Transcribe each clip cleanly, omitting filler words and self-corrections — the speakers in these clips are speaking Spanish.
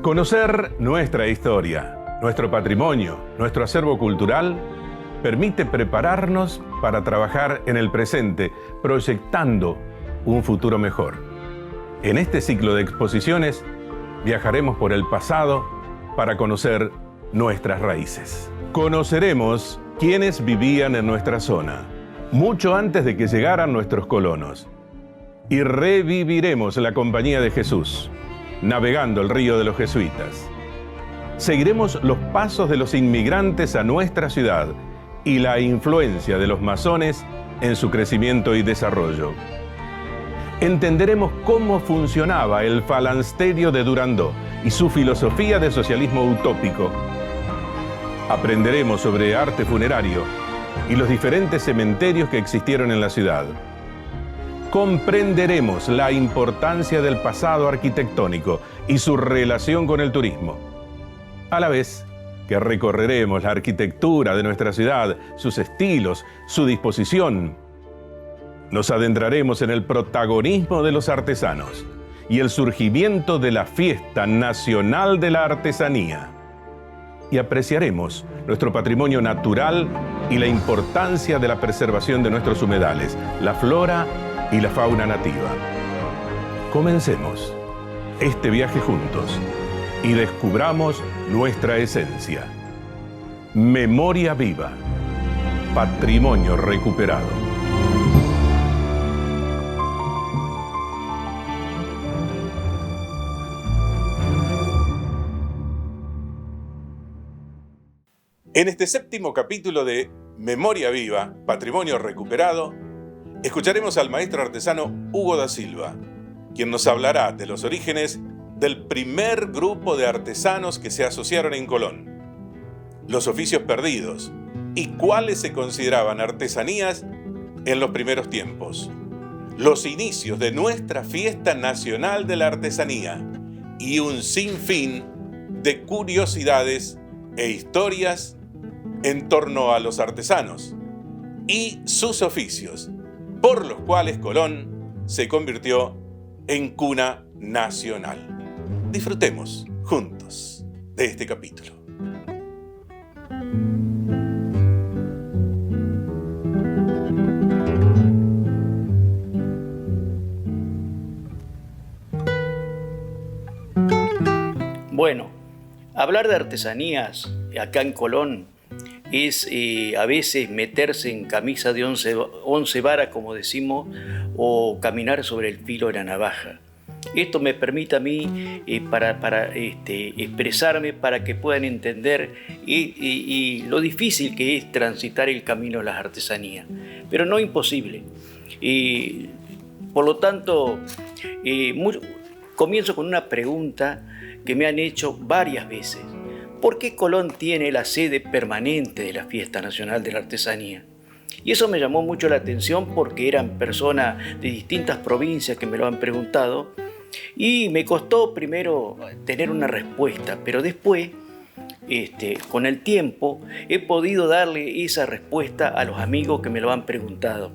Conocer nuestra historia, nuestro patrimonio, nuestro acervo cultural, permite prepararnos para trabajar en el presente, proyectando un futuro mejor. En este ciclo de exposiciones, viajaremos por el pasado para conocer nuestras raíces. Conoceremos quiénes vivían en nuestra zona, mucho antes de que llegaran nuestros colonos. Y reviviremos la compañía de Jesús, navegando el río de los jesuitas. Seguiremos los pasos de los inmigrantes a nuestra ciudad y la influencia de los masones en su crecimiento y desarrollo. Entenderemos cómo funcionaba el falansterio de Durandot y su filosofía de socialismo utópico. Aprenderemos sobre arte funerario y los diferentes cementerios que existieron en la ciudad. Comprenderemos la importancia del pasado arquitectónico y su relación con el turismo. A la vez que recorreremos la arquitectura de nuestra ciudad, sus estilos, su disposición. Nos adentraremos en el protagonismo de los artesanos y el surgimiento de la Fiesta Nacional de la Artesanía. Y apreciaremos nuestro patrimonio natural y la importancia de la preservación de nuestros humedales, la flora y la fauna nativa. Comencemos este viaje juntos y descubramos nuestra esencia. Memoria viva, patrimonio recuperado. En este séptimo capítulo de Memoria viva, patrimonio recuperado, escucharemos al maestro artesano Hugo da Silva, quien nos hablará de los orígenes del primer grupo de artesanos que se asociaron en Colón, los oficios perdidos y cuáles se consideraban artesanías en los primeros tiempos, los inicios de nuestra Fiesta Nacional de la Artesanía y un sinfín de curiosidades e historias en torno a los artesanos y sus oficios, por los cuales Colón se convirtió en cuna nacional. Disfrutemos juntos de este capítulo. Bueno, hablar de artesanías acá en Colón es a veces meterse en camisa de once varas, como decimos, o caminar sobre el filo de la navaja. Esto me permite a mí para expresarme, para que puedan entender y lo difícil que es transitar el camino de las artesanías, pero no imposible. Por lo tanto, comienzo con una pregunta que me han hecho varias veces. ¿Por qué Colón tiene la sede permanente de la Fiesta Nacional de la Artesanía? Y eso me llamó mucho la atención porque eran personas de distintas provincias que me lo han preguntado y me costó primero tener una respuesta, pero después, con el tiempo, he podido darle esa respuesta a los amigos que me lo han preguntado.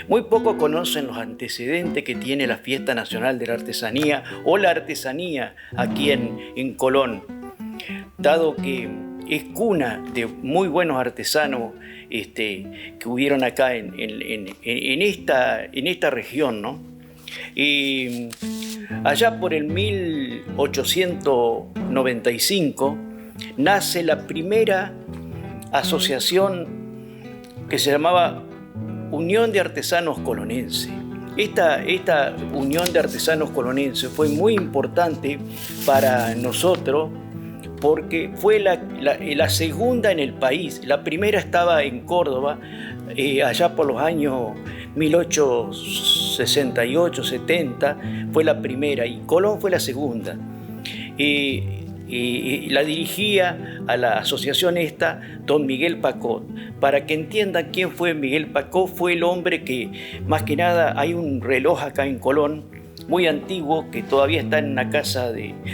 Muy pocos conocen los antecedentes que tiene la Fiesta Nacional de la Artesanía o la artesanía aquí en Colón, dado que es cuna de muy buenos artesanos que hubieron acá en esta región, ¿no? Y allá por el 1895 nace la primera asociación que se llamaba Unión de Artesanos Colonenses. Esta Unión de Artesanos Colonenses fue muy importante para nosotros porque fue la segunda en el país. La primera estaba en Córdoba, allá por los años 1868-70, fue la primera, y Colón fue la segunda. La dirigía a la asociación esta don Miguel Pacot. Para que entiendan quién fue Miguel Pacot, fue el hombre que, más que nada, hay un reloj acá en Colón, muy antiguo, que todavía está en una casa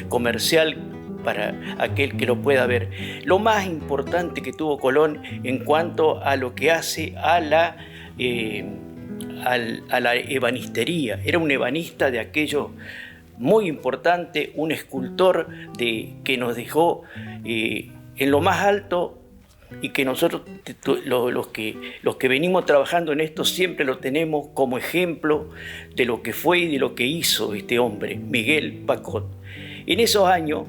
comercial para aquel que lo pueda ver. Lo más importante que tuvo Colón en cuanto a lo que hace a la ebanistería. Era un ebanista de aquello muy importante, un escultor que nos dejó en lo más alto, y que nosotros, los que venimos trabajando en esto, siempre lo tenemos como ejemplo de lo que fue y de lo que hizo este hombre, Miguel Pacot. En esos años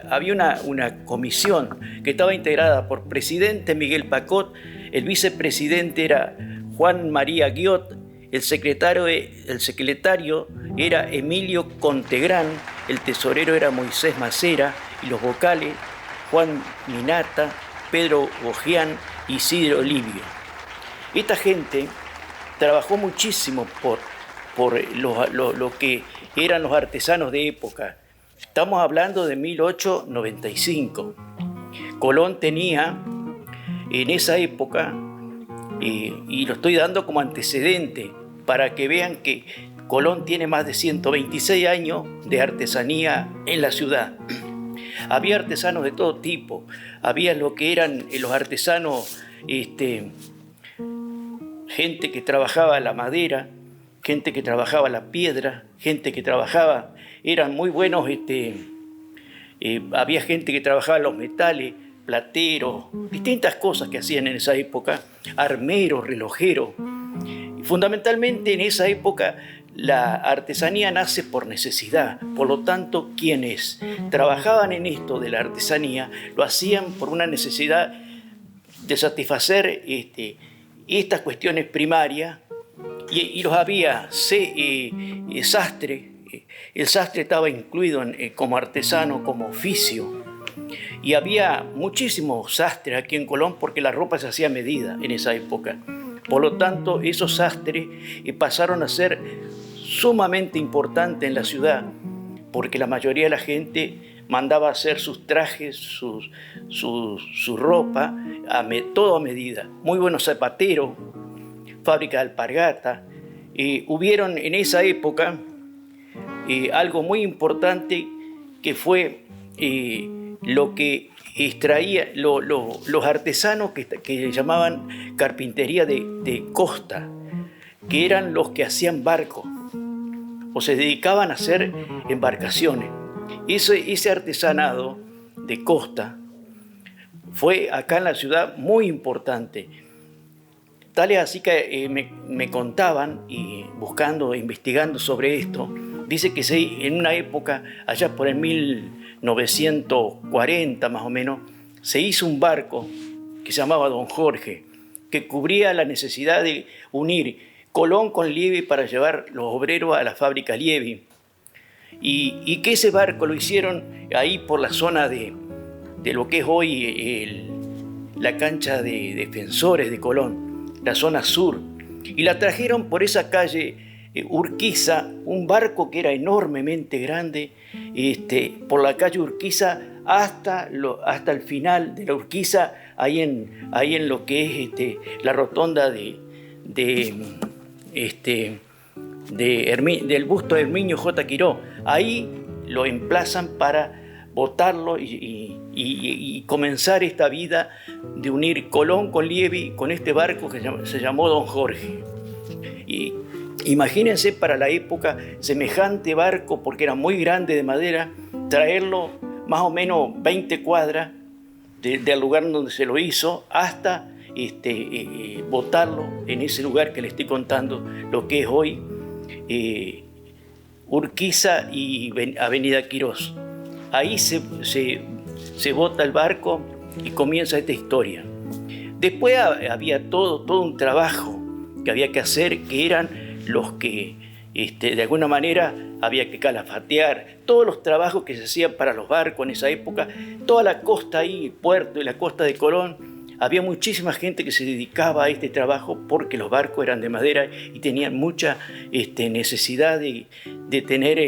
había una comisión que estaba integrada por presidente Miguel Pacot, el vicepresidente era Juan María Guiot, el secretario era Emilio Contegrán, el tesorero era Moisés Macera, y los vocales Juan Minata, Pedro Gojián y Isidro Livio. Esta gente trabajó muchísimo por lo que eran los artesanos de época. Estamos hablando de 1895. Colón tenía en esa época, y lo estoy dando como antecedente para que vean que Colón tiene más de 126 años de artesanía en la ciudad. Había artesanos de todo tipo, había lo que eran los artesanos, gente que trabajaba la madera, gente que trabajaba la piedra, gente que trabajaba, eran muy buenos, había gente que trabajaba los metales, plateros, distintas cosas que hacían en esa época, armeros, relojeros. Fundamentalmente en esa época la artesanía nace por necesidad, por lo tanto quienes trabajaban en esto de la artesanía lo hacían por una necesidad de satisfacer estas cuestiones primarias, y los había sastre. El sastre estaba incluido como artesano, como oficio, y había muchísimos sastres aquí en Colón porque la ropa se hacía a medida en esa época. Por lo tanto, esos sastres pasaron a ser sumamente importantes en la ciudad, porque la mayoría de la gente mandaba hacer sus trajes, su ropa, todo a medida. Muy buenos zapateros, fábrica de alpargata. Hubieron en esa época algo muy importante que fue lo que extraía los artesanos que llamaban carpintería de costa, que eran los que hacían barcos o se dedicaban a hacer embarcaciones. Ese artesanado de costa fue acá en la ciudad muy importante. Tal es así que me contaban, y buscando, investigando sobre esto, dice que en una época, allá por el 1940 más o menos, se hizo un barco que se llamaba Don Jorge, que cubría la necesidad de unir Colón con Liebey para llevar los obreros a la fábrica Liebey. Y que ese barco lo hicieron ahí por la zona de lo que es hoy la cancha de Defensores de Colón, la zona sur. Y la trajeron por esa calle Urquiza, un barco que era enormemente grande, por la calle Urquiza hasta el final de la Urquiza, ahí en lo que es la rotonda del busto de Herminio J. Quiró. Ahí lo emplazan para botarlo y comenzar esta vida de unir Colón con Liebey, con este barco que se llamó Don Jorge. Y imagínense para la época semejante barco, porque era muy grande, de madera, traerlo más o menos 20 cuadras del lugar donde se lo hizo hasta botarlo en ese lugar que le estoy contando, lo que es hoy Urquiza y Avenida Quirós. Ahí se bota el barco y comienza esta historia. Después había todo un trabajo que había que hacer, que eran los que de alguna manera había que calafatear, todos los trabajos que se hacían para los barcos en esa época, toda la costa ahí, el puerto y la costa de Colón, había muchísima gente que se dedicaba a este trabajo porque los barcos eran de madera y tenían mucha necesidad de tener,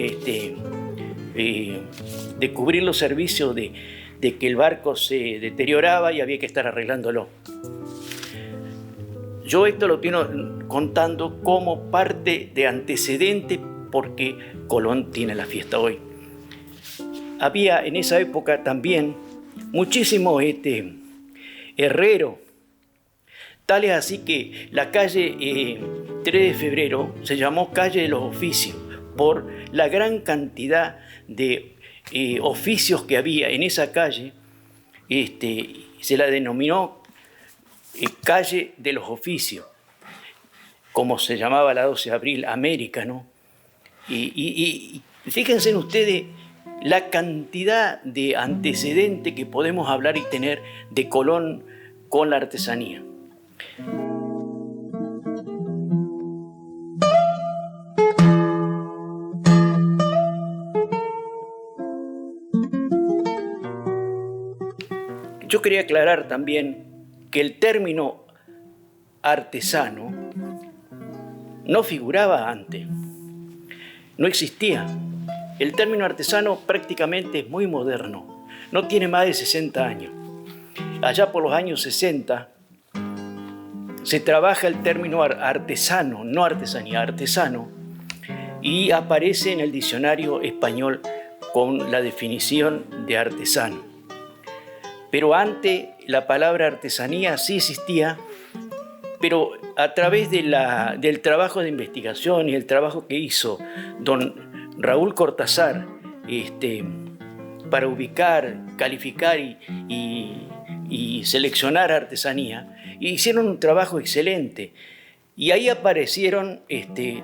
de cubrir los servicios de que el barco se deterioraba y había que estar arreglándolo. Yo esto lo estoy contando como parte de antecedente porque Colón tiene la fiesta hoy. había en esa época también muchísimos herreros. Tal es así que la calle 3 de febrero se llamó Calle de los Oficios por la gran cantidad de oficios que había en esa calle. Se la denominó Calle de los Oficios, como se llamaba la 12 de abril, América, ¿no? Y fíjense ustedes la cantidad de antecedentes que podemos hablar y tener de Colón con la artesanía. Yo quería aclarar también que el término artesano no figuraba antes, no existía. El término artesano prácticamente es muy moderno, no tiene más de 60 años. Allá por los años 60 se trabaja el término artesano, no artesanía, artesano, y aparece en el diccionario español con la definición de artesano. Pero antes la palabra artesanía sí existía, pero a través del trabajo de investigación y el trabajo que hizo don Raúl Cortázar para ubicar, calificar y seleccionar artesanía, hicieron un trabajo excelente. Y ahí aparecieron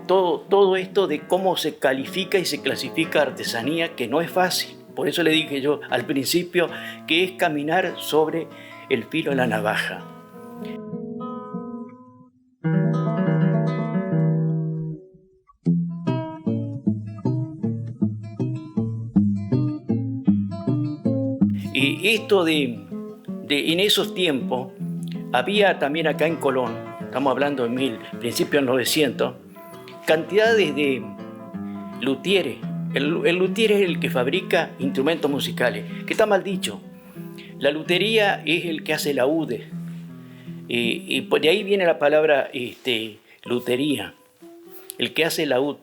todo esto de cómo se califica y se clasifica artesanía, que no es fácil. Por eso le dije yo al principio que es caminar sobre el filo de la navaja. Y esto en esos tiempos, había también acá en Colón, estamos hablando de principios del 900, cantidades de luthieres. El luthier es el que fabrica instrumentos musicales, que está mal dicho. La lutería es el que hace laudes. Y de ahí viene la palabra lutería, el que hace laúd.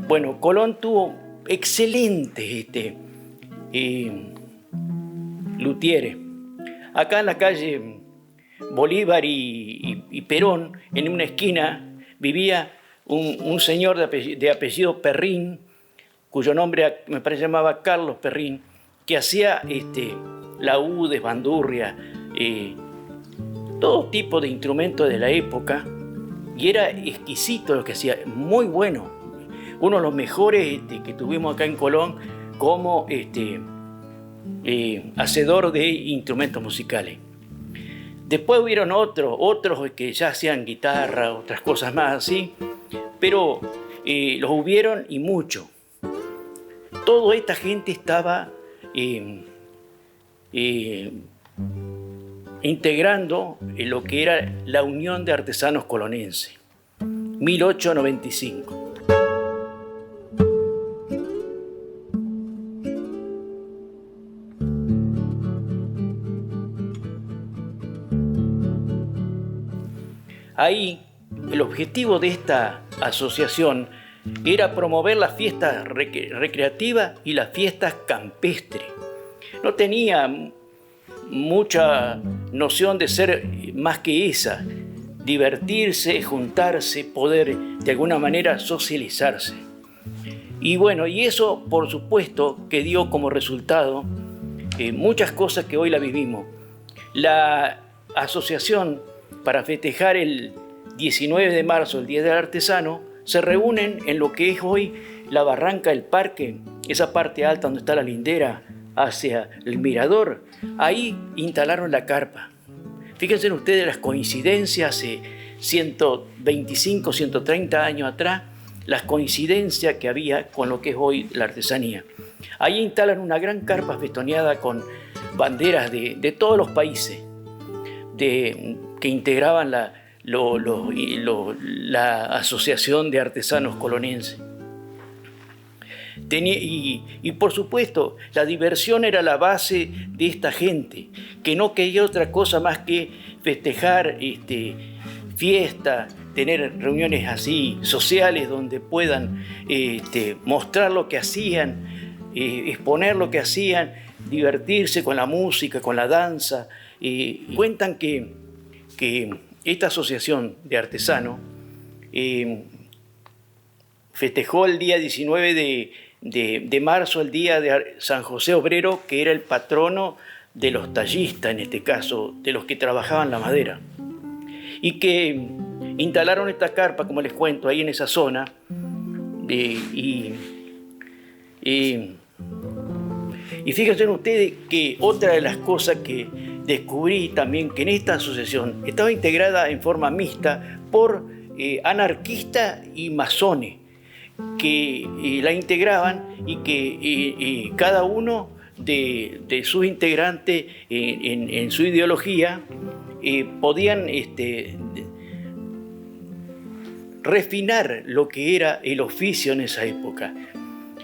Bueno, Colón tuvo excelentes luthieres. Acá en la calle Bolívar y Perón, en una esquina, vivía un señor de apellido Perrín, cuyo nombre me parece llamaba Carlos Perrín, que hacía laúdes, bandurrias, todo tipo de instrumentos de la época, y era exquisito lo que hacía, muy bueno. Uno de los mejores que tuvimos acá en Colón como hacedor de instrumentos musicales. Después hubieron otros que ya hacían guitarra, otras cosas más así, pero los hubieron y mucho. Toda esta gente estaba integrando lo que era la Unión de Artesanos Colonenses, 1895. Ahí, el objetivo de esta asociación era promover las fiestas recreativas y las fiestas campestres. No tenía mucha noción de ser más que esa, divertirse, juntarse, poder de alguna manera socializarse. Y bueno, y eso por supuesto que dio como resultado muchas cosas que hoy la vivimos. La asociación, para festejar el 19 de marzo, el Día del Artesano, se reúnen en lo que es hoy la barranca del parque, esa parte alta donde está la lindera hacia el mirador. Ahí instalaron la carpa. Fíjense ustedes las coincidencias hace 125, 130 años atrás, las coincidencias que había con lo que es hoy la artesanía. Ahí instalan una gran carpa festoneada con banderas de todos los países que integraban la Asociación de Artesanos Colonenses. Y por supuesto, la diversión era la base de esta gente, que no quería otra cosa más que festejar fiestas, tener reuniones así sociales donde puedan mostrar lo que hacían, exponer lo que hacían, divertirse con la música, con la danza. Cuentan que esta asociación de artesanos festejó el día 19 de marzo, el día de San José Obrero, que era el patrono de los tallistas, en este caso, de los que trabajaban la madera. Y que instalaron esta carpa, como les cuento, ahí en esa zona. Y fíjense ustedes que otra de las cosas que descubrí también, que en esta asociación estaba integrada en forma mixta por anarquistas y masones, que la integraban y que cada uno de sus integrantes en su ideología podían refinar lo que era el oficio en esa época.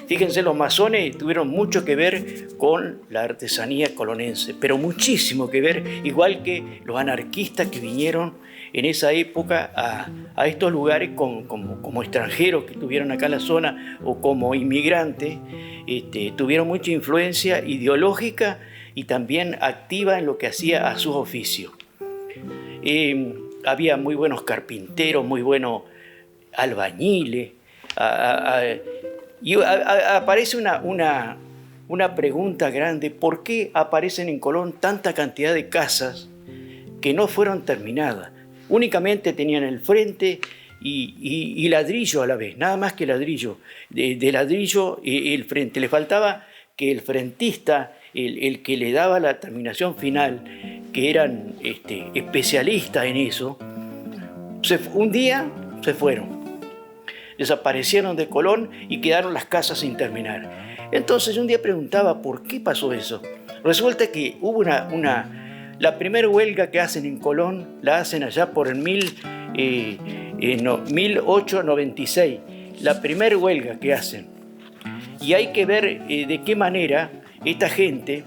Fíjense, los masones tuvieron mucho que ver con la artesanía colonense, pero muchísimo que ver, igual que los anarquistas que vinieron en esa época a estos lugares como extranjeros que estuvieron acá en la zona o como inmigrantes, tuvieron mucha influencia ideológica y también activa en lo que hacía a sus oficios. Había muy buenos carpinteros, muy buenos albañiles. Y aparece una pregunta grande: ¿por qué aparecen en Colón tanta cantidad de casas que no fueron terminadas? Únicamente tenían el frente y ladrillo a la vez, nada más que ladrillo. De ladrillo el frente. Le faltaba que el frentista, el que le daba la terminación final, que eran especialistas en eso, un día se fueron. Desaparecieron de Colón y quedaron las casas sin terminar. Entonces un día preguntaba por qué pasó eso. Resulta que hubo la primera huelga que hacen en Colón, la hacen allá por el 1896, la primera huelga que hacen. Y hay que ver de qué manera esta gente,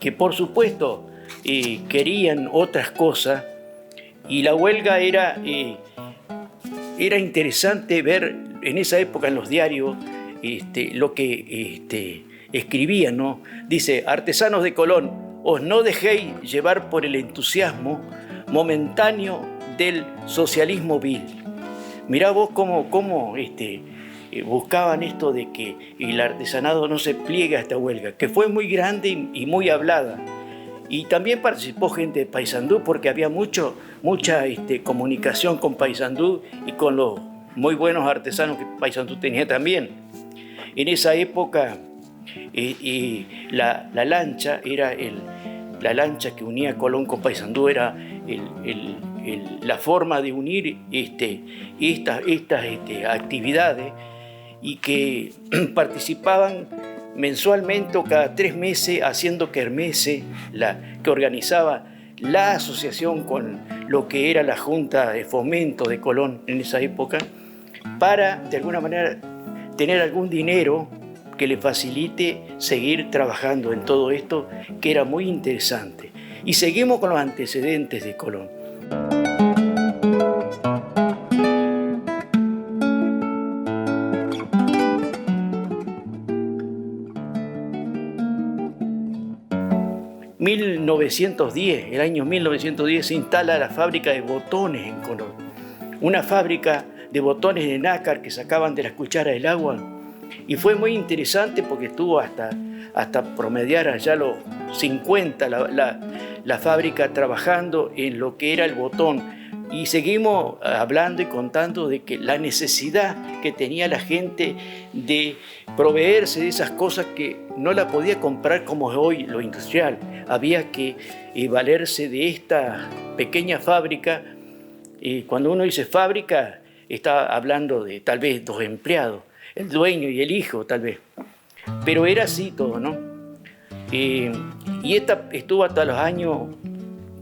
que por supuesto querían otras cosas. Y la huelga era interesante ver en esa época en los diarios lo que escribían, ¿no? Dice: artesanos de Colón, os no dejéis llevar por el entusiasmo momentáneo del socialismo vil. Mirá vos cómo buscaban esto de que el artesanado no se pliegue a esta huelga, que fue muy grande y muy hablada. Y también participó gente de Paysandú, porque había mucha comunicación con Paysandú y con los muy buenos artesanos que Paysandú tenía también. En esa época la lancha era la lancha que unía Colón con Paysandú, era la forma de unir estas actividades, y que participaban mensualmente o cada 3 meses haciendo kermeses, que organizaba la asociación con lo que era la Junta de Fomento de Colón en esa época, para de alguna manera tener algún dinero que le facilite seguir trabajando en todo esto, que era muy interesante. Y seguimos con los antecedentes de Colón. El año 1910 se instala la fábrica de botones en Colón. Una fábrica de botones de nácar que sacaban de las cucharas el agua. Y fue muy interesante porque estuvo hasta promediar allá los 50 la fábrica trabajando en lo que era el botón. Y seguimos hablando y contando de que la necesidad que tenía la gente de proveerse de esas cosas que no la podía comprar como es hoy lo industrial. Había que valerse de esta pequeña fábrica. Cuando uno dice fábrica, está hablando de tal vez 2 empleados, el dueño y el hijo tal vez. Pero era así todo, ¿no? Y esta estuvo hasta los años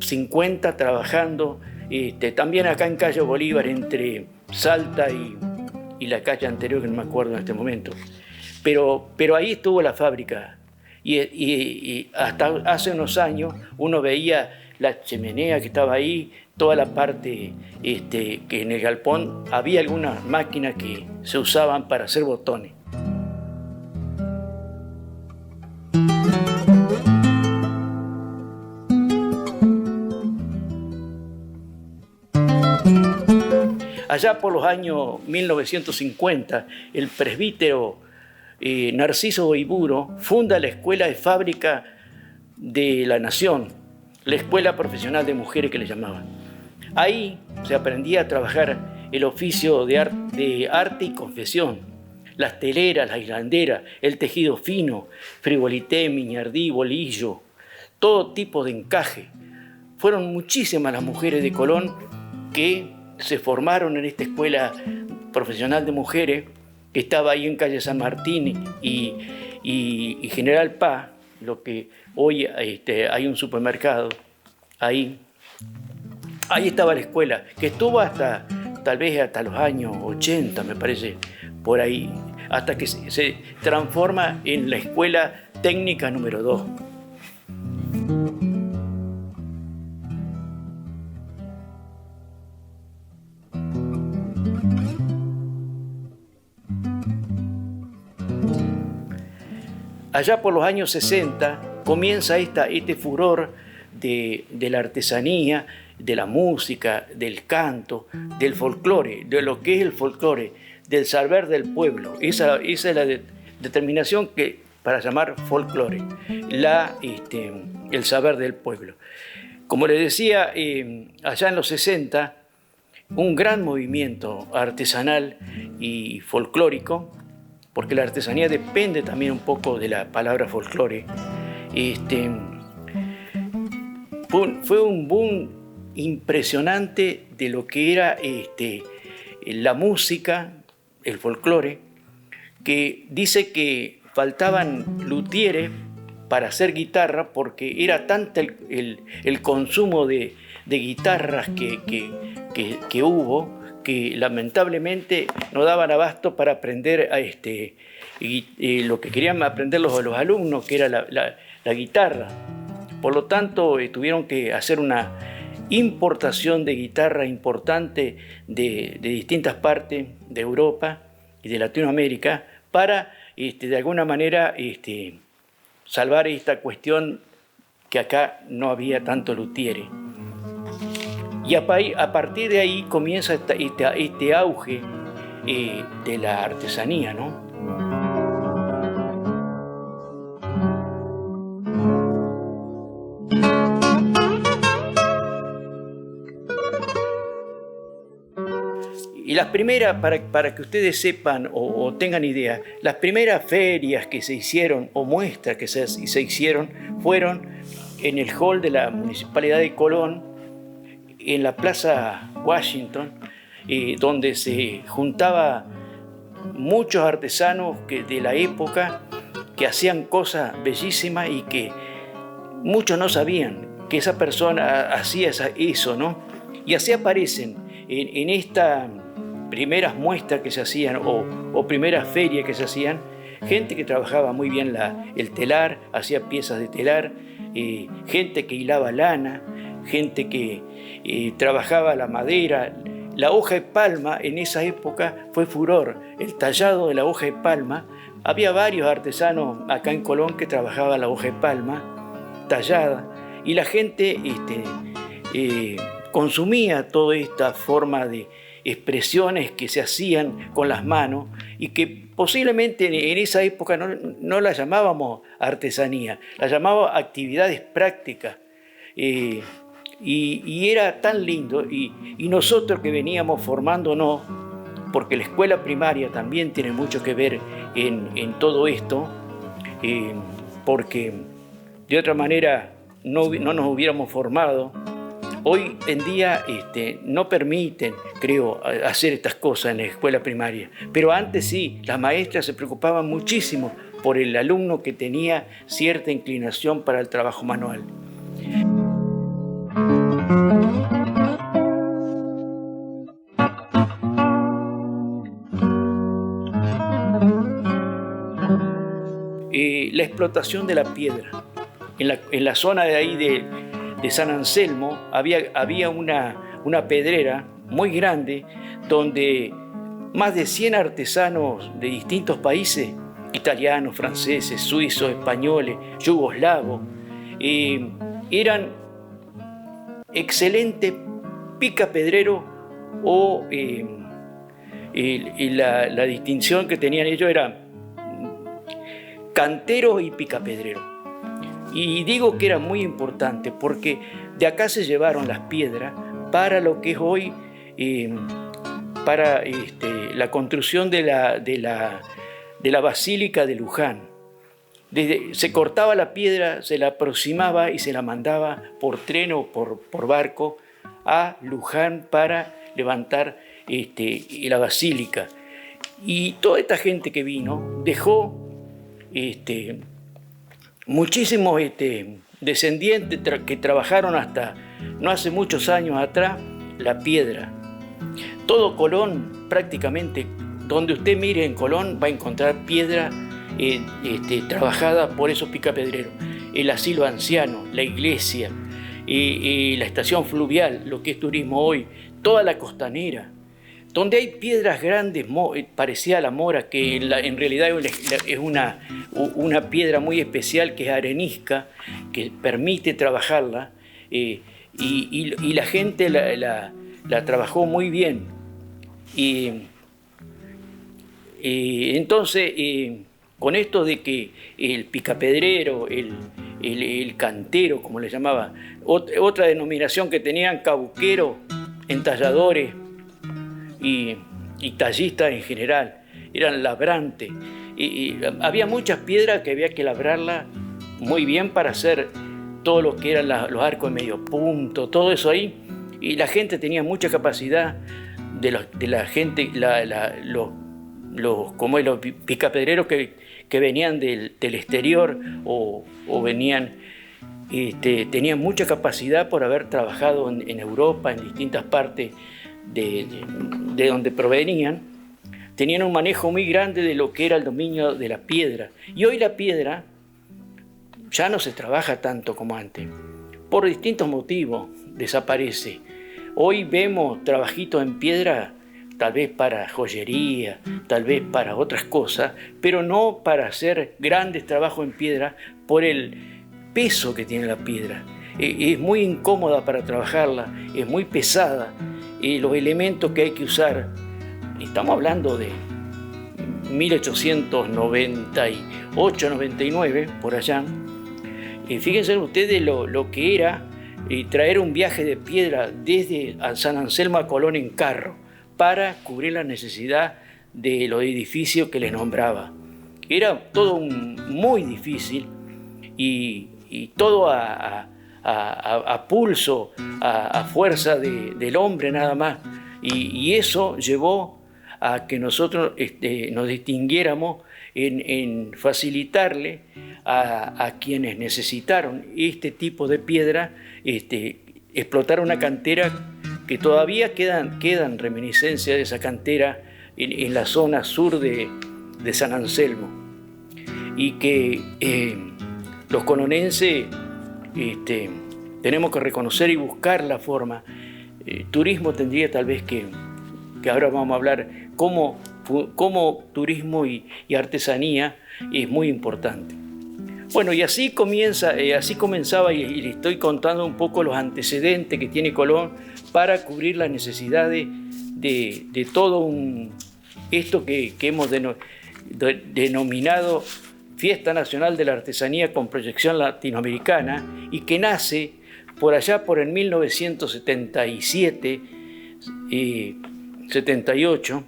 50 trabajando, también acá en Calle Bolívar, entre Salta y la calle anterior, que no me acuerdo en este momento. Pero ahí estuvo la fábrica. Y hasta hace unos años uno veía la chimenea que estaba ahí, toda la parte que en el galpón había algunas máquinas que se usaban para hacer botones. Allá por los años 1950, el presbítero Narciso Iburo funda la Escuela de Fábrica de la Nación, la Escuela Profesional de Mujeres que le llamaban. Ahí se aprendía a trabajar el oficio de arte y confección, las teleras, las hilanderas, el tejido fino, frivolité, miñardí, bolillo, todo tipo de encaje. Fueron muchísimas las mujeres de Colón que se formaron en esta Escuela Profesional de Mujeres, que estaba ahí en calle San Martín y General Paz, lo que hoy hay un supermercado. Ahí estaba la escuela, que estuvo tal vez hasta los años 80, me parece, por ahí, hasta que se transforma en la Escuela Técnica número 2. Allá por los años 60 comienza este furor de la artesanía, de la música, del canto, del folclore, de lo que es el folclore, del saber del pueblo. Esa es la determinación para llamar folclore, el saber del pueblo. Como les decía, allá en los 60, un gran movimiento artesanal y folclórico, porque la artesanía depende también un poco de la palabra folclore. Fue un boom impresionante de lo que era la música, el folclore, que dice que faltaban luthieres para hacer guitarra porque era tanto el consumo de guitarras que hubo, que lamentablemente no daban abasto para aprender lo que querían aprender los alumnos, que era la guitarra. Por lo tanto, tuvieron que hacer una importación de guitarra importante de distintas partes de Europa y de Latinoamérica para, de alguna manera, salvar esta cuestión que acá no había tanto luthier. Y a partir de ahí comienza este auge de la artesanía, ¿no? Y las primeras, para que ustedes sepan o tengan idea, las primeras ferias que se hicieron o muestras que se hicieron fueron en el hall de la Municipalidad de Colón, en la Plaza Washington, donde se juntaba muchos artesanos de la época que hacían cosas bellísimas y que muchos no sabían que esa persona hacía eso, ¿no? Y así aparecen en estas primeras muestras que se hacían o primeras ferias que se hacían, gente que trabajaba muy bien el telar, hacía piezas de telar, gente que hilaba lana, gente que trabajaba la madera. La hoja de palma en esa época fue furor, el tallado de la hoja de palma. Había varios artesanos acá en Colón que trabajaban la hoja de palma tallada y la gente consumía toda esta forma de expresiones que se hacían con las manos y que posiblemente en esa época no la llamábamos artesanía, la llamábamos actividades prácticas. Y era tan lindo y nosotros que veníamos formándonos, porque la escuela primaria también tiene mucho que ver en todo esto, porque de otra manera no nos hubiéramos formado. Hoy en día no permiten, creo, hacer estas cosas en la escuela primaria, pero antes sí, las maestras se preocupaban muchísimo por el alumno que tenía cierta inclinación para el trabajo manual. La explotación de la piedra. En la zona de ahí San Anselmo había una pedrera muy grande donde más de 100 artesanos de distintos países, italianos, franceses, suizos, españoles, yugoslavos, eran excelentes picapedreros y la distinción que tenían ellos era canteros y picapedreros. Y digo que era muy importante porque de acá se llevaron las piedras para lo que es hoy, para la construcción de la Basílica de Luján. Se cortaba la piedra, se la aproximaba y se la mandaba por tren o por barco a Luján para levantar la basílica. Y toda esta gente que vino dejó muchísimos descendientes que trabajaron hasta no hace muchos años atrás la piedra. Todo Colón, prácticamente, donde usted mire en Colón va a encontrar piedra trabajada por esos picapedreros. El asilo anciano, la iglesia, la estación fluvial, lo que es turismo hoy, toda la costanera, donde hay piedras grandes, parecida a la mora, que en realidad es una piedra muy especial que es arenisca, que permite trabajarla, y la gente la trabajó muy bien. Entonces, con esto de que el picapedrero, el cantero, como le llamaba, otra denominación que tenían, cabuqueros, entalladores y tallistas en general, eran labrantes. Había muchas piedras que había que labrarlas muy bien para hacer todo lo que eran los arcos de medio punto, todo eso ahí, y la gente tenía mucha capacidad de la gente, los picapedreros que venían del exterior o venían, tenían mucha capacidad por haber trabajado en Europa, en distintas partes de donde provenían. Tenían un manejo muy grande de lo que era el dominio de la piedra. Y hoy la piedra ya no se trabaja tanto como antes. Por distintos motivos desaparece. Hoy vemos trabajitos en piedra, tal vez para joyería, tal vez para otras cosas, pero no para hacer grandes trabajos en piedra por el peso que tiene la piedra. Es muy incómoda para trabajarla, es muy pesada. Los elementos que hay que usar, estamos hablando de 1898, 99, por allá. Fíjense ustedes lo que era traer un viaje de piedra desde San Anselmo a Colón en carro para cubrir la necesidad de los edificios que les nombraba. Era todo muy difícil y todo a pulso, a fuerza del hombre nada más. Y eso llevó a que nosotros nos distinguiéramos en facilitarle a quienes necesitaron este tipo de piedra, explotar una cantera que todavía quedan reminiscencias de esa cantera en la zona sur de San Anselmo, y que los colonenses tenemos que reconocer y buscar la forma. Turismo tendría tal vez que ahora vamos a hablar cómo turismo y artesanía es muy importante. Bueno, y así comenzaba, y le estoy contando un poco los antecedentes que tiene Colón para cubrir las necesidades de todo esto que hemos denominado Fiesta Nacional de la Artesanía con proyección latinoamericana, y que nace por allá por el 1977, 78.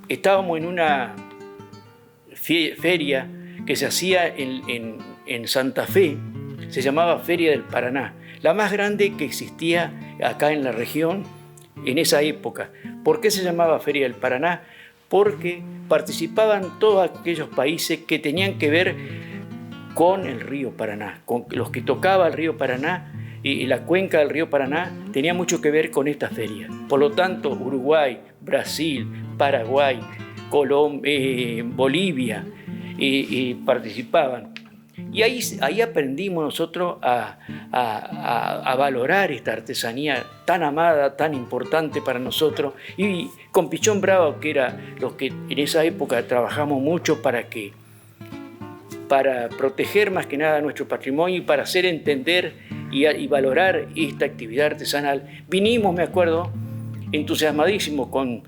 Estábamos en una feria que se hacía en Santa Fe, se llamaba Feria del Paraná, la más grande que existía acá en la región en esa época. ¿Por qué se llamaba Feria del Paraná? Porque participaban todos aquellos países que tenían que ver con el río Paraná, con los que tocaba el río Paraná, y la cuenca del río Paraná tenía mucho que ver con esta feria. Por lo tanto, Uruguay, Brasil, Paraguay, Bolivia participaban. Y ahí aprendimos nosotros a valorar esta artesanía tan amada, tan importante para nosotros. Y con Pichón Bravo, que era los que en esa época trabajamos mucho para proteger más que nada nuestro patrimonio y para hacer entender y valorar esta actividad artesanal. Vinimos, me acuerdo, entusiasmadísimos con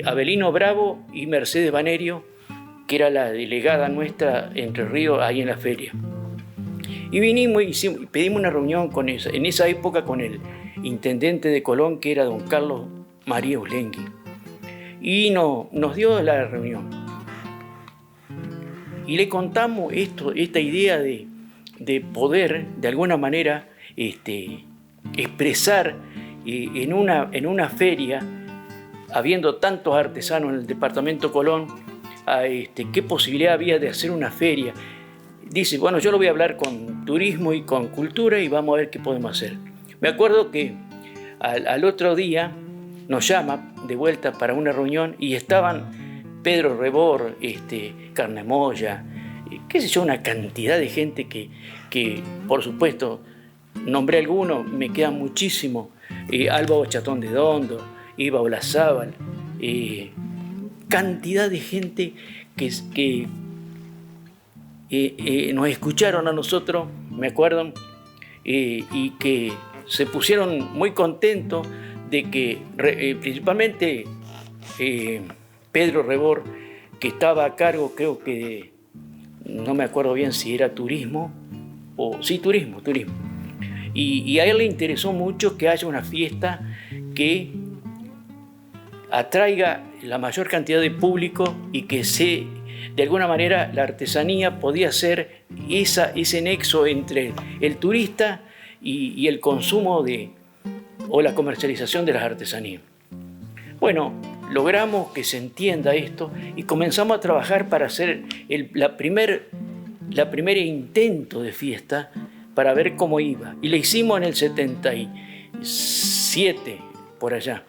Abelino Bravo y Mercedes Banerio, que era la delegada nuestra Entre Ríos ahí en la feria. Y vinimos y pedimos una reunión en esa época con el intendente de Colón, que era don Carlos María Uslengui. Y nos dio la reunión. Y le contamos esta idea de poder, de alguna manera, expresar en una feria, habiendo tantos artesanos en el departamento Colón, qué posibilidad había de hacer una feria. Dice, bueno, yo lo voy a hablar con turismo y con cultura y vamos a ver qué podemos hacer. Me acuerdo que al otro día nos llama de vuelta para una reunión y estaban Pedro Rebor, Carnemoya, qué sé yo, una cantidad de gente que por supuesto, nombré algunos, me quedan muchísimos, Alba Chatón de Dondo, Iba Olazábal, cantidad de gente que nos escucharon a nosotros, me acuerdo, y que se pusieron muy contentos de que principalmente Pedro Rebor, que estaba a cargo, creo que, no me acuerdo bien si era turismo, turismo. Y a él le interesó mucho que haya una fiesta que atraiga la mayor cantidad de público y que de alguna manera la artesanía podía ser ese nexo entre el turista y el consumo o la comercialización de las artesanías. Bueno, logramos que se entienda esto y comenzamos a trabajar para hacer la primer intento de fiesta para ver cómo iba. Y la hicimos en el 77, por allá.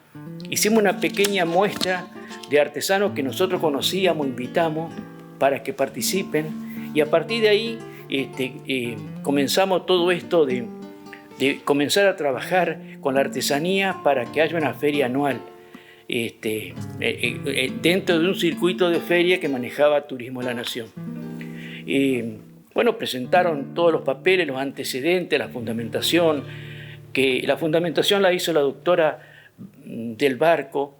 Hicimos una pequeña muestra de artesanos que nosotros conocíamos, invitamos para que participen, y a partir de ahí comenzamos todo esto de comenzar a trabajar con la artesanía para que haya una feria anual dentro de un circuito de feria que manejaba Turismo de la Nación. Bueno, presentaron todos los papeles, los antecedentes, la fundamentación, que la fundamentación la hizo la doctora del Barco,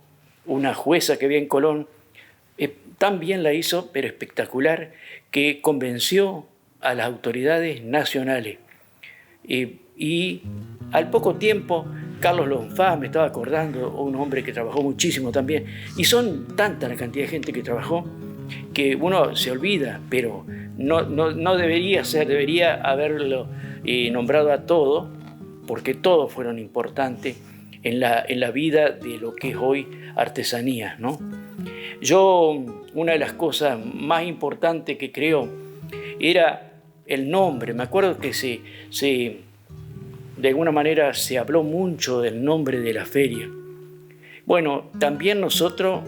una jueza que había en Colón, también la hizo, pero espectacular, que convenció a las autoridades nacionales. Y al poco tiempo, Carlos Lonfá, me estaba acordando, un hombre que trabajó muchísimo también, y son tanta la cantidad de gente que trabajó que uno se olvida, pero no debería ser, debería haberlo nombrado a todos, porque todos fueron importantes en la vida de lo que es hoy artesanía, ¿no? Una de las cosas más importantes que creo era el nombre. Me acuerdo que de alguna manera se habló mucho del nombre de la feria. Bueno, también nosotros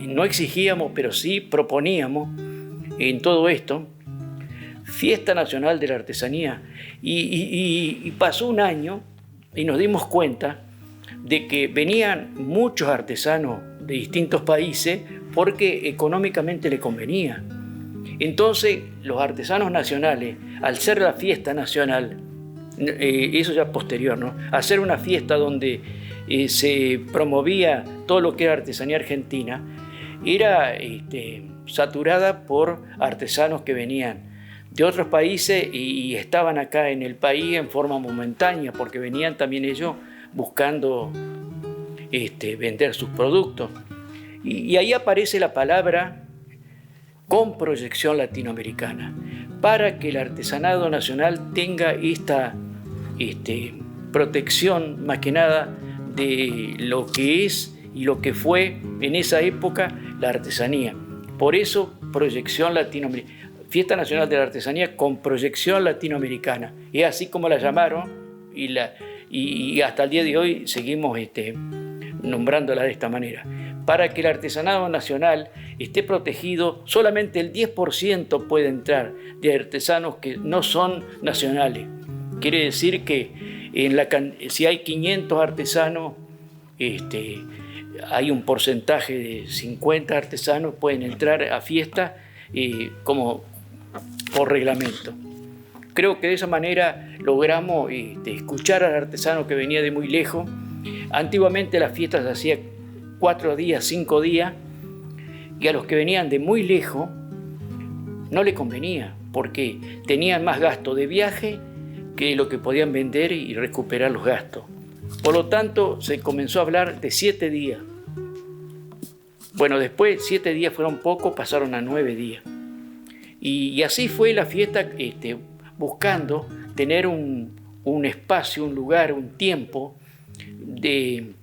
no exigíamos, pero sí proponíamos en todo esto Fiesta Nacional de la Artesanía. Y pasó un año y nos dimos cuenta de que venían muchos artesanos de distintos países porque económicamente le convenía. Entonces, los artesanos nacionales, al ser la fiesta nacional, eso ya posterior, ¿no? Hacer una fiesta donde se promovía todo lo que era artesanía argentina, era saturada por artesanos que venían de otros países y estaban acá en el país en forma momentánea, porque venían también ellos buscando vender sus productos. Y ahí aparece la palabra con proyección latinoamericana, para que el artesanado nacional tenga esta protección, más que nada, de lo que es y lo que fue en esa época la artesanía. Por eso, proyección latinoamericana. Fiesta Nacional de la Artesanía con proyección latinoamericana. Es así como la llamaron y hasta el día de hoy seguimos nombrándola de esta manera. Para que el artesanado nacional esté protegido, solamente el 10% puede entrar de artesanos que no son nacionales. Quiere decir que si hay 500 artesanos, hay un porcentaje de 50 artesanos que pueden entrar a fiesta como por reglamento. Creo que de esa manera logramos escuchar al artesano que venía de muy lejos. Antiguamente las fiestas se hacían 4 días, 5 días, y a los que venían de muy lejos no les convenía, porque tenían más gasto de viaje que lo que podían vender y recuperar los gastos. Por lo tanto, se comenzó a hablar de 7 días. Bueno, después 7 días fueron pocos, pasaron a 9 días. Y así fue la fiesta, buscando tener un espacio, un lugar, un tiempo de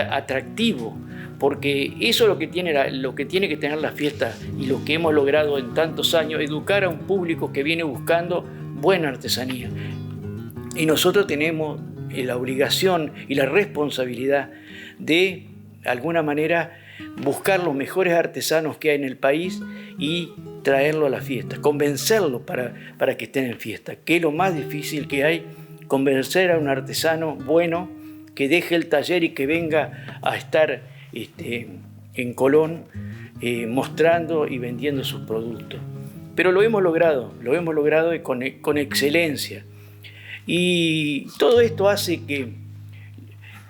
atractivo, porque eso es lo que tiene que tener la fiesta y lo que hemos logrado en tantos años, educar a un público que viene buscando buena artesanía. Y nosotros tenemos la obligación y la responsabilidad de alguna manera buscar los mejores artesanos que hay en el país y traerlo a la fiesta, convencerlo para que estén en fiesta, que es lo más difícil que hay, convencer a un artesano bueno que deje el taller y que venga a estar en Colón mostrando y vendiendo sus productos. Pero lo hemos logrado y con excelencia. Y todo esto hace que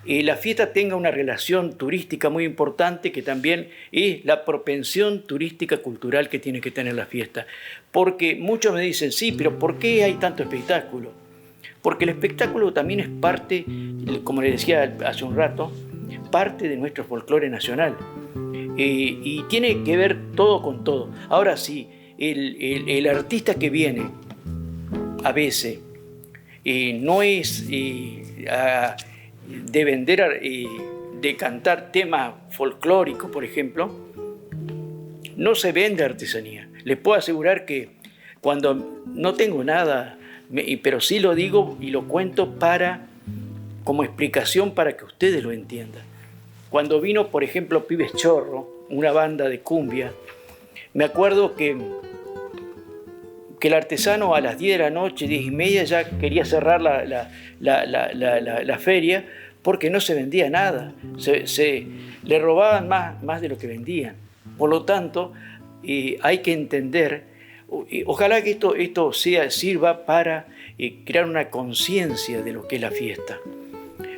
la fiesta tenga una relación turística muy importante, que también es la propensión turística cultural que tiene que tener la fiesta. Porque muchos me dicen, sí, pero ¿por qué hay tanto espectáculo? Porque el espectáculo también es parte, como les decía hace un rato, parte de nuestro folclore nacional. Y tiene que ver todo con todo. Ahora sí, el artista que viene a veces no es de vender, de cantar temas folclóricos, por ejemplo, no se vende artesanía. Les puedo asegurar que cuando no tengo nada, pero sí lo digo y lo cuento como explicación para que ustedes lo entiendan. Cuando vino, por ejemplo, Pibes Chorro, una banda de cumbia, me acuerdo que el artesano a las 10 de la noche, 10:30, ya quería cerrar la feria porque no se vendía nada. Le robaban más de lo que vendían. Por lo tanto, hay que entender, ojalá que esto sirva para crear una conciencia de lo que es la fiesta.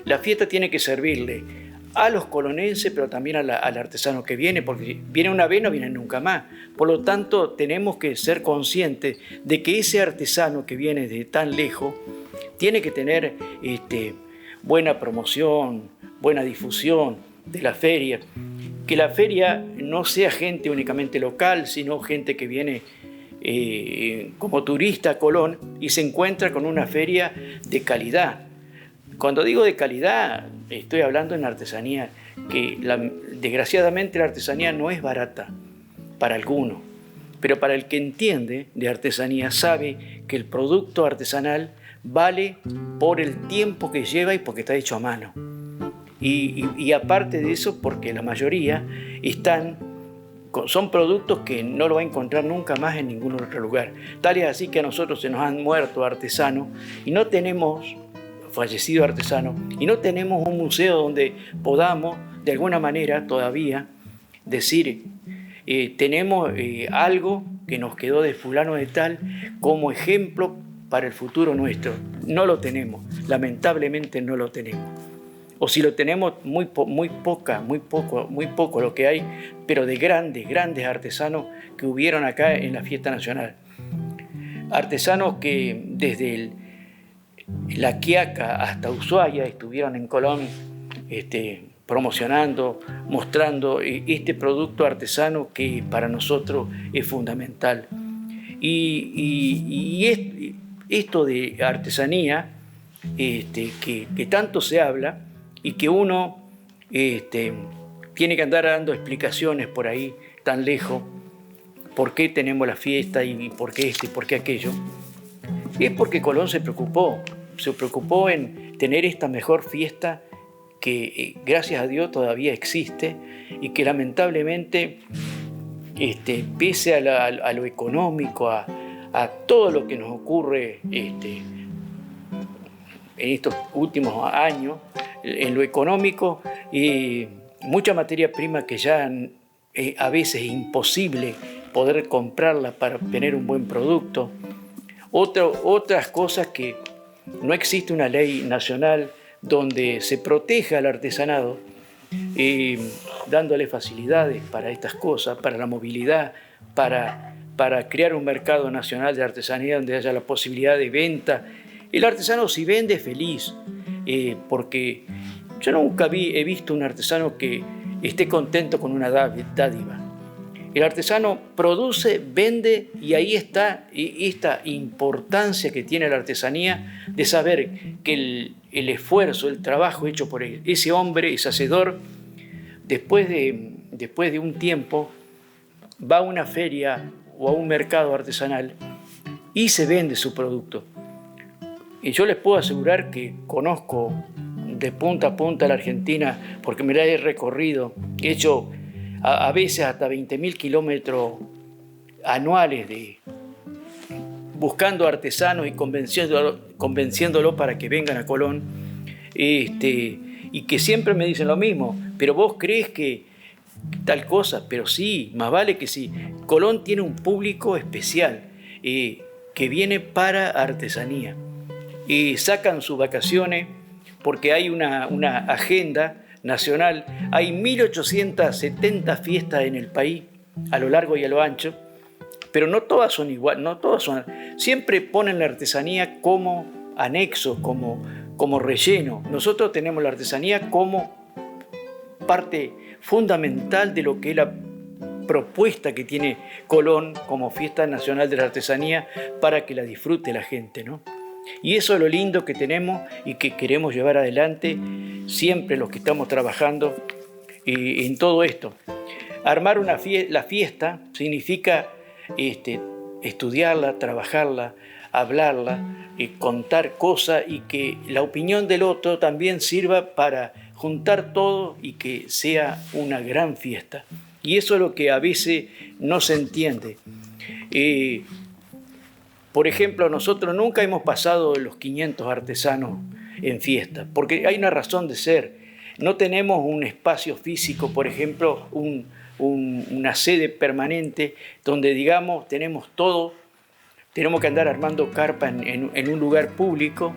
La fiesta tiene que servirle a los colonenses, pero también al artesano que viene, porque si viene una vez no viene nunca más. Por lo tanto, tenemos que ser conscientes de que ese artesano que viene de tan lejos tiene que tener buena promoción, buena difusión de la feria. Que la feria no sea gente únicamente local, sino gente que viene como turista a Colón y se encuentra con una feria de calidad. Cuando digo de calidad, estoy hablando en artesanía, que desgraciadamente la artesanía no es barata para algunos, pero para el que entiende de artesanía sabe que el producto artesanal vale por el tiempo que lleva y porque está hecho a mano. Y aparte de eso, porque la mayoría son productos que no lo va a encontrar nunca más en ningún otro lugar. Tal es así que a nosotros se nos han muerto artesanos y no tenemos fallecido artesano, y no tenemos un museo donde podamos, de alguna manera, todavía decir, tenemos algo que nos quedó de fulano de tal como ejemplo para el futuro nuestro. No lo tenemos, lamentablemente no lo tenemos. O si lo tenemos, muy poco lo que hay, pero de grandes artesanos que hubieron acá en la fiesta nacional. Artesanos que desde La Quiaca hasta Ushuaia estuvieron en Colón promocionando, mostrando este producto artesano que para nosotros es fundamental. Y esto de artesanía que tanto se habla y que uno tiene que andar dando explicaciones por ahí tan lejos, por qué tenemos la fiesta y por qué esto y por qué aquello, es porque Colón se preocupó en tener esta mejor fiesta que gracias a Dios todavía existe y que lamentablemente pese a lo económico, a todo lo que nos ocurre en estos últimos años, en lo económico, mucha materia prima que ya a veces es imposible poder comprarla para tener un buen producto. Otras cosas que no existe una ley nacional donde se proteja al artesanado, dándole facilidades para estas cosas, para la movilidad, para crear un mercado nacional de artesanía donde haya la posibilidad de venta. El artesano si vende es feliz, porque yo nunca he visto un artesano que esté contento con una dádiva. El artesano produce, vende, y ahí está esta importancia que tiene la artesanía de saber que el esfuerzo, el trabajo hecho por ese hombre, ese hacedor, después de un tiempo va a una feria o a un mercado artesanal y se vende su producto. Y yo les puedo asegurar que conozco de punta a punta la Argentina, porque me la he recorrido, he hecho a veces hasta 20.000 kilómetros anuales buscando artesanos y convenciéndolo para que vengan a Colón, y que siempre me dicen lo mismo, pero vos crees que tal cosa, pero sí, más vale que sí. Colón tiene un público especial que viene para artesanía y sacan sus vacaciones porque hay una agenda nacional. Hay 1.870 fiestas en el país, a lo largo y a lo ancho, pero no todas son igual, siempre ponen la artesanía como anexo, como relleno. Nosotros tenemos la artesanía como parte fundamental de lo que es la propuesta que tiene Colón como Fiesta Nacional de la Artesanía para que la disfrute la gente, ¿no? Y eso es lo lindo que tenemos y que queremos llevar adelante siempre los que estamos trabajando en todo esto. Armar la fiesta significa estudiarla, trabajarla, hablarla, contar cosas, y que la opinión del otro también sirva para juntar todo y que sea una gran fiesta. Y eso es lo que a veces no se entiende. Por ejemplo, nosotros nunca hemos pasado de los 500 artesanos en fiesta, porque hay una razón de ser. No tenemos un espacio físico, por ejemplo, una sede permanente donde, digamos, tenemos todo. Tenemos que andar armando carpa en un lugar público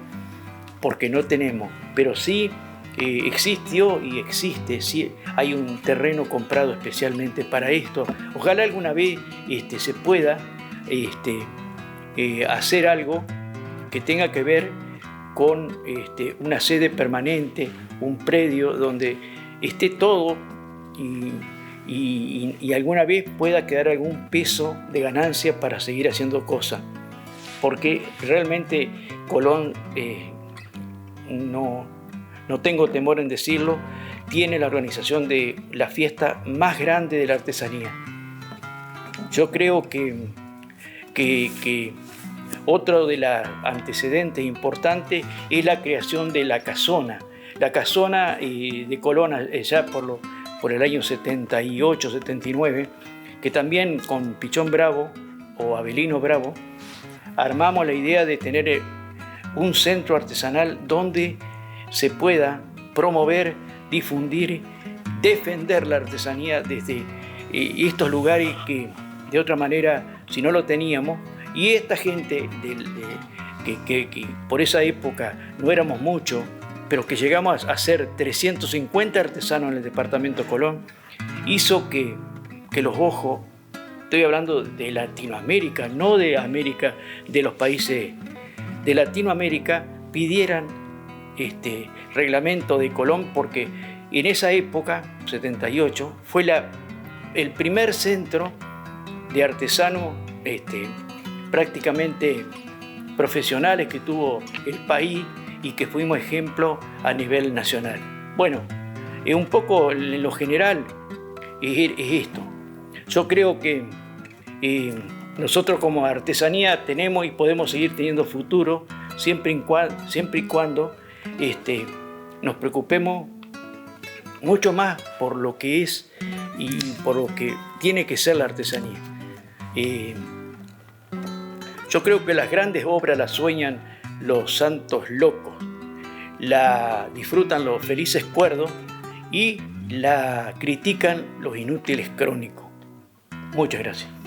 porque no tenemos, pero sí existió y existe, sí, hay un terreno comprado especialmente para esto. Ojalá alguna vez se pueda hacer algo que tenga que ver con una sede permanente, un predio donde esté todo y alguna vez pueda quedar algún peso de ganancia para seguir haciendo cosas. Porque realmente Colón, no tengo temor en decirlo, tiene la organización de la fiesta más grande de la artesanía. Yo creo que otro de los antecedentes importantes es la creación de la casona. La casona de Colón, ya por el año 78, 79, que también con Pichón Bravo o Avelino Bravo, armamos la idea de tener un centro artesanal donde se pueda promover, difundir, defender la artesanía desde estos lugares que de otra manera, si no lo teníamos, y esta gente que por esa época no éramos muchos, pero que llegamos a ser 350 artesanos en el departamento Colón, hizo que los ojos, estoy hablando de Latinoamérica, no de América, de los países de Latinoamérica, pidieran reglamento de Colón, porque en esa época, 78, fue el primer centro de artesanos prácticamente profesionales que tuvo el país y que fuimos ejemplo a nivel nacional. Bueno, un poco en lo general es esto. Yo creo que Nosotros como artesanía tenemos y podemos seguir teniendo futuro siempre y cuando nos preocupemos mucho más por lo que es y por lo que tiene que ser la artesanía. Yo creo que las grandes obras las sueñan los santos locos, la disfrutan los felices cuerdos y la critican los inútiles crónicos. Muchas gracias.